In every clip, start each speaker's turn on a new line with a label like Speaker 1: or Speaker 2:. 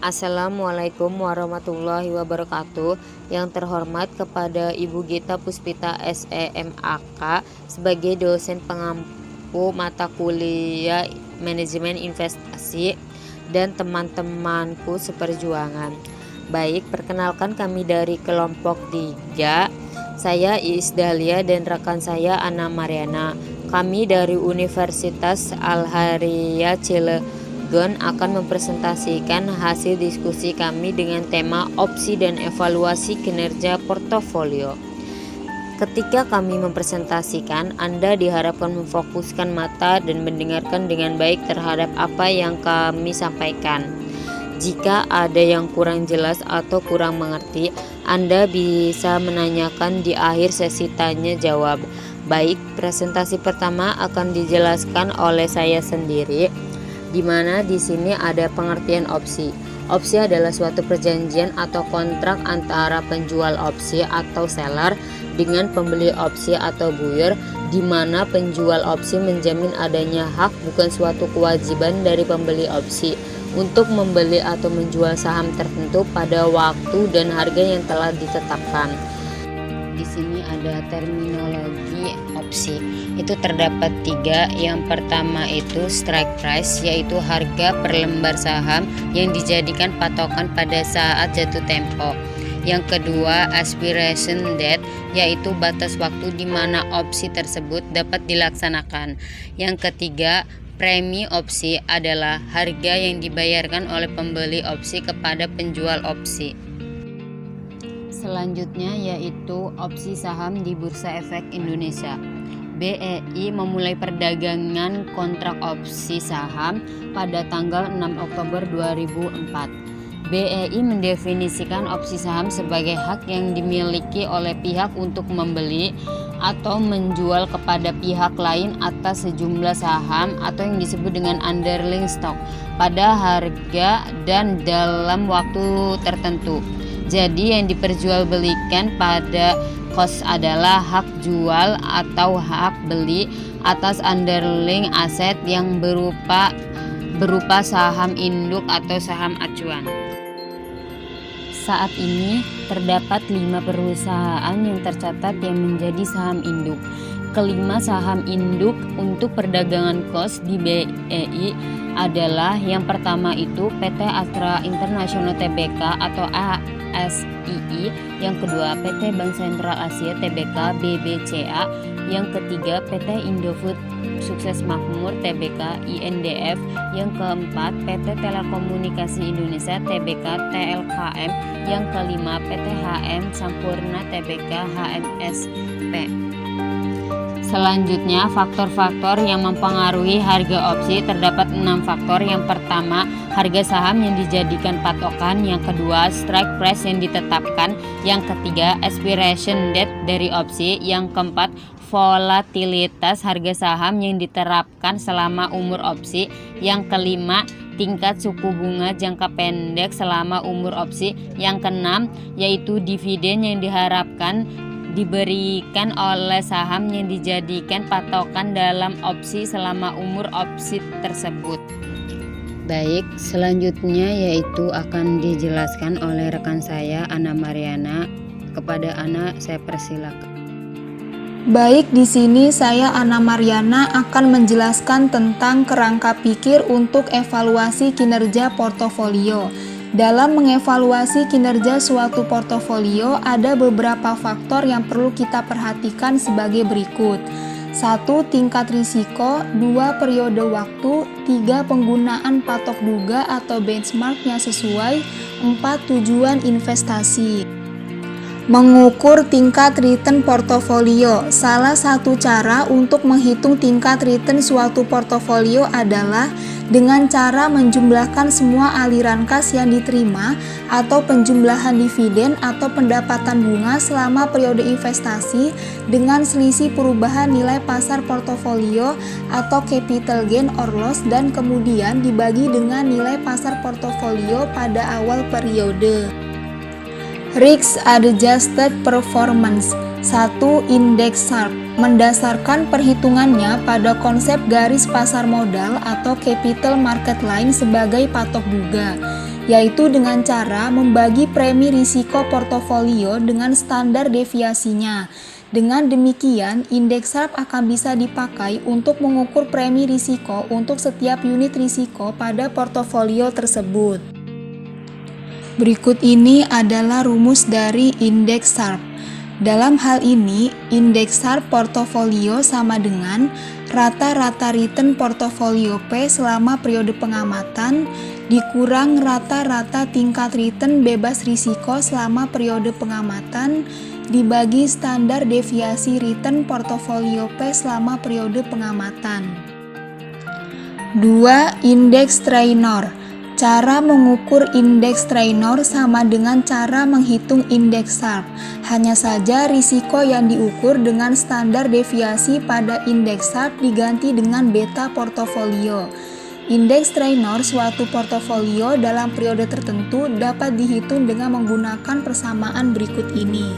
Speaker 1: Assalamualaikum warahmatullahi wabarakatuh. Yang terhormat kepada Ibu Gita Puspita SEMAK sebagai dosen pengampu mata kuliah Manajemen Investasi dan teman-temanku seperjuangan. Baik, perkenalkan kami dari kelompok 3. Saya Iis Dahlia dan rekan saya Anna Mariana. Kami dari Universitas Al-Hariyah Cilegon akan mempresentasikan hasil diskusi kami dengan tema opsi dan evaluasi kinerja portofolio. Ketika kami mempresentasikan, Anda diharapkan memfokuskan mata dan mendengarkan dengan baik terhadap apa yang kami sampaikan. Jika ada yang kurang jelas atau kurang mengerti, Anda bisa menanyakan di akhir sesi tanya jawab. Baik, presentasi pertama akan dijelaskan oleh saya sendiri, di mana di sini ada pengertian opsi. Opsi adalah suatu perjanjian atau kontrak antara penjual opsi atau seller dengan pembeli opsi atau buyer, di mana penjual opsi menjamin adanya hak bukan suatu kewajiban dari pembeli opsi untuk membeli atau menjual saham tertentu pada waktu dan harga yang telah ditetapkan. Di sini ada terminologi opsi. Itu terdapat 3. Yang pertama itu strike price, yaitu harga per lembar saham yang dijadikan patokan pada saat jatuh tempo. Yang kedua, expiration date, yaitu batas waktu di mana opsi tersebut dapat dilaksanakan. Yang ketiga, premi opsi adalah harga yang dibayarkan oleh pembeli opsi kepada penjual opsi. Selanjutnya yaitu opsi saham di Bursa Efek Indonesia. BEI memulai perdagangan kontrak opsi saham pada tanggal 6 Oktober 2004. BEI mendefinisikan opsi saham sebagai hak yang dimiliki oleh pihak untuk membeli atau menjual kepada pihak lain atas sejumlah saham atau yang disebut dengan underlying stock pada harga dan dalam waktu tertentu. Jadi yang diperjualbelikan pada cost adalah hak jual atau hak beli atas underlying aset yang berupa saham induk atau saham acuan. Saat ini terdapat 5 perusahaan yang tercatat yang menjadi saham induk. Kelima saham induk untuk perdagangan kos di BEI adalah yang pertama itu PT Astra International Tbk atau ASII, yang kedua PT Bank Sentral Asia Tbk BBCA, yang ketiga PT Indofood Sukses Makmur Tbk INDF, yang keempat PT Telekomunikasi Indonesia Tbk TLKM, yang kelima PT HM Sampurna Tbk HMSP. Selanjutnya, faktor-faktor yang mempengaruhi harga opsi terdapat 6 faktor. Yang pertama, harga saham yang dijadikan patokan. Yang kedua, strike price yang ditetapkan. Yang ketiga, expiration date dari opsi. Yang keempat, volatilitas harga saham yang diterapkan selama umur opsi. Yang kelima, tingkat suku bunga jangka pendek selama umur opsi. Yang keenam, yaitu dividen yang diharapkan diberikan oleh saham yang dijadikan patokan dalam opsi selama umur opsi tersebut. Baik, selanjutnya yaitu akan dijelaskan oleh rekan saya Anna Mariana. Kepada Anna saya persilakan.
Speaker 2: Baik, di sini saya Anna Mariana akan menjelaskan tentang kerangka pikir untuk evaluasi kinerja portofolio. Dalam mengevaluasi kinerja suatu portofolio, ada beberapa faktor yang perlu kita perhatikan sebagai berikut. 1. Tingkat risiko. 2. Periode waktu. 3. Penggunaan patok duga atau benchmark yang sesuai. 4. Tujuan investasi. Mengukur tingkat return portofolio. Salah satu cara untuk menghitung tingkat return suatu portofolio adalah dengan cara menjumlahkan semua aliran kas yang diterima atau penjumlahan dividen atau pendapatan bunga selama periode investasi dengan selisih perubahan nilai pasar portofolio atau capital gain or loss, dan kemudian dibagi dengan nilai pasar portofolio pada awal periode. Risk Adjusted Performance. 1. Indeks Sharpe. Mendasarkan perhitungannya pada konsep garis pasar modal atau capital market line sebagai patok duga. yaitu dengan cara membagi premi risiko portofolio dengan standar deviasinya. Dengan demikian, indeks Sharpe akan bisa dipakai untuk mengukur premi risiko untuk setiap unit risiko pada portofolio tersebut. Berikut ini adalah rumus dari indeks Sharpe. Dalam hal ini, indeks Sharpe portofolio sama dengan rata-rata return portofolio P selama periode pengamatan dikurang rata-rata tingkat return bebas risiko selama periode pengamatan dibagi standar deviasi return portofolio P selama periode pengamatan. 2. Indeks Strainor. Cara mengukur indeks Strainor sama dengan cara menghitung indeks Sharpe. Hanya saja risiko yang diukur dengan standar deviasi pada indeks Sharpe diganti dengan beta portofolio. Indeks Strainor suatu portofolio dalam periode tertentu dapat dihitung dengan menggunakan persamaan berikut ini.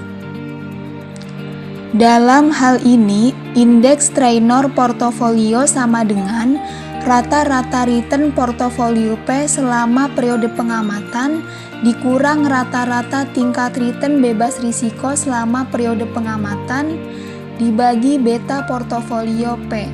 Speaker 2: Dalam hal ini, indeks Strainor portofolio sama dengan rata-rata return portofolio P selama periode pengamatan dikurang rata-rata tingkat return bebas risiko selama periode pengamatan dibagi beta portofolio P.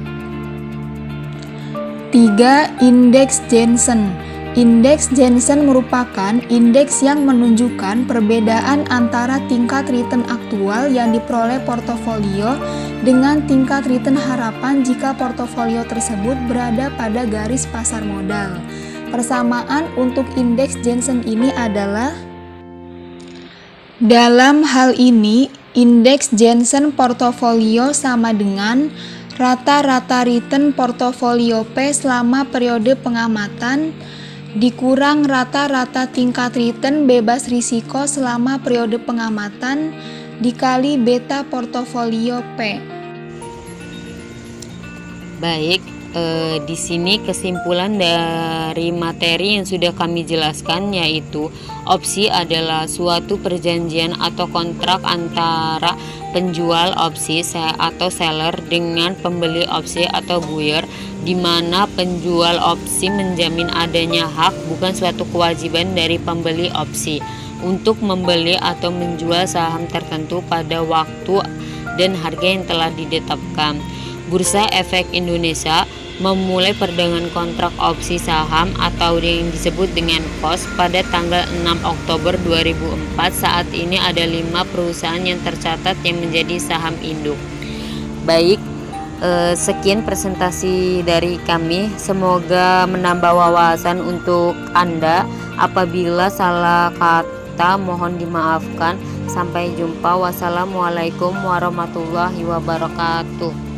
Speaker 2: 3. Indeks Jensen. Indeks Jensen merupakan indeks yang menunjukkan perbedaan antara tingkat return aktual yang diperoleh portofolio dengan tingkat return harapan jika portofolio tersebut berada pada garis pasar modal. Persamaan untuk indeks Jensen ini adalah: dalam hal ini, indeks Jensen portofolio sama dengan rata-rata return portofolio P selama periode pengamatan dikurang rata-rata tingkat return bebas risiko selama periode pengamatan dikali beta portofolio P.
Speaker 1: Baik, di sini kesimpulan dari materi yang sudah kami jelaskan, yaitu opsi adalah suatu perjanjian atau kontrak antara penjual opsi atau seller dengan pembeli opsi atau buyer, di mana penjual opsi menjamin adanya hak, bukan suatu kewajiban dari pembeli opsi untuk membeli atau menjual saham tertentu pada waktu dan harga yang telah ditetapkan. Bursa Efek Indonesia memulai perdagangan kontrak opsi saham atau yang disebut dengan KOS pada tanggal 6 Oktober 2004. Saat ini ada 5 perusahaan yang tercatat yang menjadi saham induk. Baik, sekian presentasi dari kami. Semoga menambah wawasan untuk Anda. Apabila salah kata mohon dimaafkan. Sampai jumpa. Wassalamualaikum warahmatullahi wabarakatuh.